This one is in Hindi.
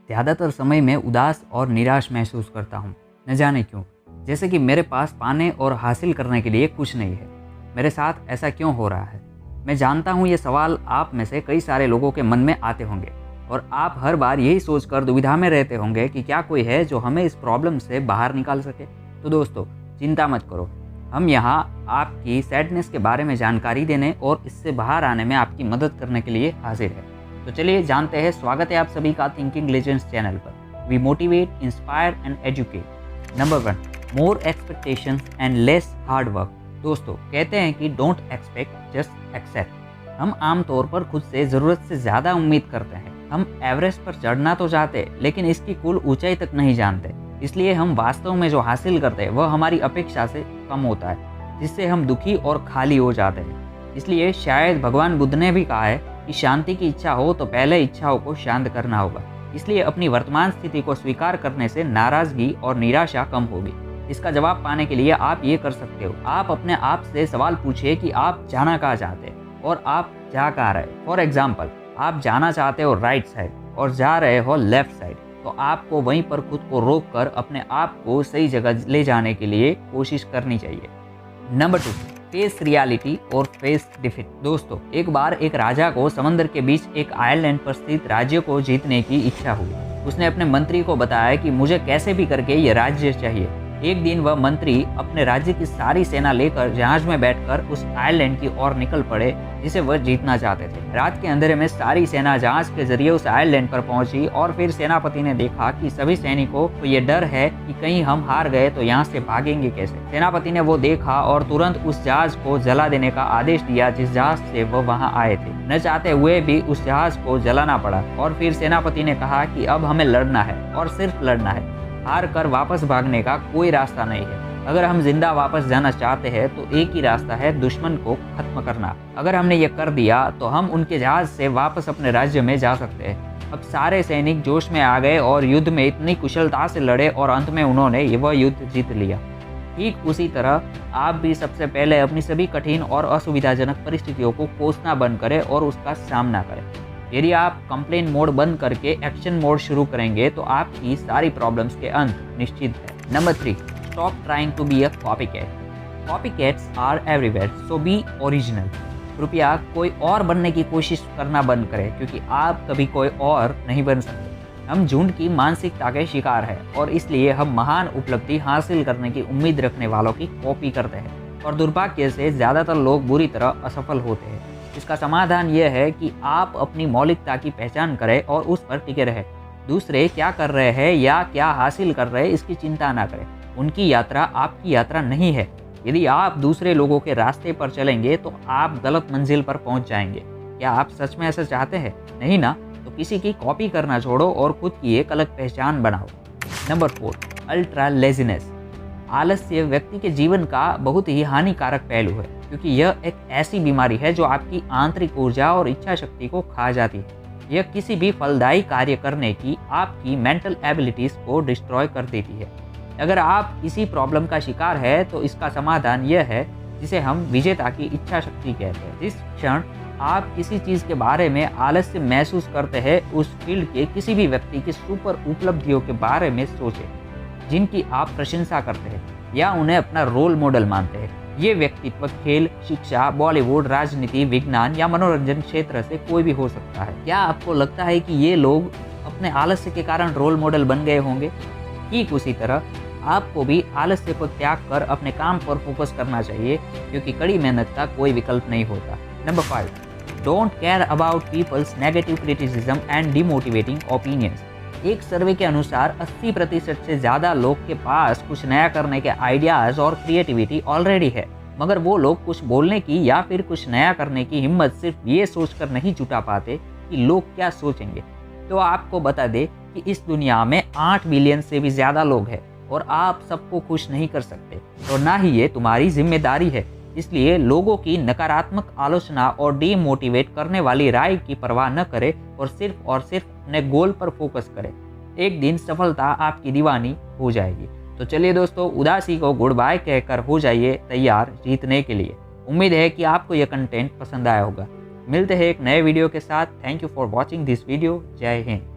ज़्यादातर समय मैं उदास और निराश महसूस करता हूँ, न जाने क्यों। जैसे कि मेरे पास पाने और हासिल करने के लिए कुछ नहीं है। मेरे साथ ऐसा क्यों हो रहा है? मैं जानता हूँ ये सवाल आप में से कई सारे लोगों के मन में आते होंगे और आप हर बार यही सोचकर दुविधा में रहते होंगे कि क्या कोई है जो हमें इस प्रॉब्लम से बाहर निकाल सके। तो दोस्तों, चिंता मत करो, हम यहाँ आपकी सैडनेस के बारे में जानकारी देने और इससे बाहर आने में आपकी मदद करने के लिए हाजिर है। तो चलिए जानते हैं। स्वागत है आप सभी का थिंकिंग लेजेंड्स चैनल पर। We motivate, inspire and educate. Number 1, more expectations and less hard work. दोस्तों, कहते हैं कि डोंट एक्सपेक्ट, जस्ट एक्सेप्ट। हम आमतौर पर खुद से ज़रूरत से ज़्यादा उम्मीद करते हैं। हम एवरेस्ट पर चढ़ना तो चाहते, लेकिन इसकी कुल ऊंचाई तक नहीं जानते। इसलिए हम वास्तव में जो हासिल करते हैं वह हमारी अपेक्षा से कम होता है, जिससे हम दुखी और खाली हो जाते हैं। इसलिए शायद भगवान बुद्ध ने भी कहा है कि शांति की इच्छा हो तो पहले इच्छाओं को शांत करना होगा। इसलिए अपनी वर्तमान स्थिति को स्वीकार करने से नाराजगी और निराशा कम होगी। इसका जवाब पाने के लिए आप ये कर सकते हो। आप अपने आप से सवाल पूछिए कि आप जाना कहाँ चाहते हैं और आप जा कहाँ रहे। फॉर एग्जाम्पल, आप जाना चाहते हो राइट साइड और जा रहे हो लेफ्ट साइड, तो आपको वहीं पर खुद को रोक कर अपने आप को सही जगह ले जाने के लिए कोशिश करनी चाहिए। नंबर 2, फेस रियलिटी और फेस डिफीट। दोस्तों, एक बार एक राजा को समंदर के बीच एक आइलैंड पर स्थित राज्य को जीतने की इच्छा हुई। उसने अपने मंत्री को बताया कि मुझे कैसे भी करके ये राज्य चाहिए। एक दिन वह मंत्री अपने राज्य की सारी सेना लेकर जहाज में बैठकर उस आइलैंड की ओर निकल पड़े जिसे वह जीतना चाहते थे। रात के अंधेरे में सारी सेना जहाज के जरिए उस आइलैंड पर पहुंची और फिर सेनापति ने देखा कि सभी सैनिकों को ये डर है कि कहीं हम हार गए तो यहाँ से भागेंगे कैसे। सेनापति ने वो देखा और तुरंत उस जहाज को जला देने का आदेश दिया जिस जहाज से वह वहाँ आए थे। न चाहते हुए भी उस जहाज को जलाना पड़ा और फिर सेनापति ने कहा कि अब हमें लड़ना है और सिर्फ लड़ना है। हार कर वापस भागने का कोई रास्ता नहीं है। अगर हम जिंदा वापस जाना चाहते हैं तो एक ही रास्ता है, दुश्मन को खत्म करना। अगर हमने ये कर दिया तो हम उनके जहाज से वापस अपने राज्य में जा सकते हैं। अब सारे सैनिक जोश में आ गए और युद्ध में इतनी कुशलता से लड़े और अंत में उन्होंने वह युद्ध जीत लिया। ठीक उसी तरह आप भी सबसे पहले अपनी सभी कठिन और असुविधाजनक परिस्थितियों को कोसना बंद करें और उसका सामना करें। यदि आप कंप्लेन मोड बंद करके एक्शन मोड शुरू करेंगे तो आपकी सारी प्रॉब्लम्स के अंत निश्चित है। Number 3, stop trying to be a copycat. Copycats are everywhere, so be original. कृपया कोई और बनने की कोशिश करना बंद करें, क्योंकि आप कभी कोई और नहीं बन सकते। हम झुंड की मानसिकता के शिकार हैं और इसलिए हम महान उपलब्धि हासिल करने की उम्मीद रखने वालों की कॉपी करते हैं और दुर्भाग्य से ज़्यादातर लोग बुरी तरह असफल होते हैं। इसका समाधान यह है कि आप अपनी मौलिकता की पहचान करें और उस पर टिके रहें। दूसरे क्या कर रहे हैं या क्या हासिल कर रहे हैं इसकी चिंता ना करें। उनकी यात्रा आपकी यात्रा नहीं है। यदि आप दूसरे लोगों के रास्ते पर चलेंगे तो आप गलत मंजिल पर पहुंच जाएंगे। क्या आप सच में ऐसा चाहते हैं? नहीं ना? तो किसी की कॉपी करना छोड़ो और खुद की एक अलग पहचान बनाओ। Number 4, ultra laziness. आलस्य व्यक्ति के जीवन का बहुत ही हानिकारक पहलू है, क्योंकि यह एक ऐसी बीमारी है जो आपकी आंतरिक ऊर्जा और इच्छा शक्ति को खा जाती है। यह किसी भी फलदायी कार्य करने की आपकी मेंटल एबिलिटीज को डिस्ट्रॉय कर देती है। अगर आप किसी प्रॉब्लम का शिकार है तो इसका समाधान यह है, जिसे हम विजेता की इच्छा शक्ति कहते हैं। जिस क्षण आप किसी चीज़ के बारे में आलस्य महसूस करते हैं, उस फील्ड के किसी भी व्यक्ति की सुपर उपलब्धियों के बारे में सोचें जिनकी आप प्रशंसा करते हैं या उन्हें अपना रोल मॉडल मानते हैं। ये व्यक्तित्व खेल, शिक्षा, बॉलीवुड, राजनीति, विज्ञान या मनोरंजन क्षेत्र से कोई भी हो सकता है। क्या आपको लगता है कि ये लोग अपने आलस्य के कारण रोल मॉडल बन गए होंगे? ठीक उसी तरह आपको भी आलस्य को त्याग कर अपने काम पर फोकस करना चाहिए, क्योंकि कड़ी मेहनत का कोई विकल्प नहीं होता। Number 5, don't care about people's negative criticism and demotivating opinions. एक सर्वे के अनुसार 80% से ज़्यादा लोग के पास कुछ नया करने के आइडियाज़ और क्रिएटिविटी ऑलरेडी है, मगर वो लोग कुछ बोलने की या फिर कुछ नया करने की हिम्मत सिर्फ ये सोचकर नहीं जुटा पाते कि लोग क्या सोचेंगे। तो आपको बता दे कि इस दुनिया में 8 बिलियन से भी ज़्यादा लोग हैं और आप सबको खुश नहीं कर सकते, और ना ही ये तुम्हारी जिम्मेदारी है। इसलिए लोगों की नकारात्मक आलोचना और डीमोटिवेट करने वाली राय की परवाह न करें और सिर्फ अपने गोल पर फोकस करें। एक दिन सफलता आपकी दीवानी हो जाएगी। तो चलिए दोस्तों, उदासी को गुड बाय कहकर हो जाइए तैयार जीतने के लिए। उम्मीद है कि आपको यह कंटेंट पसंद आया होगा। मिलते हैं एक नए वीडियो के साथ। Thank you for watching this video. जय हिंद।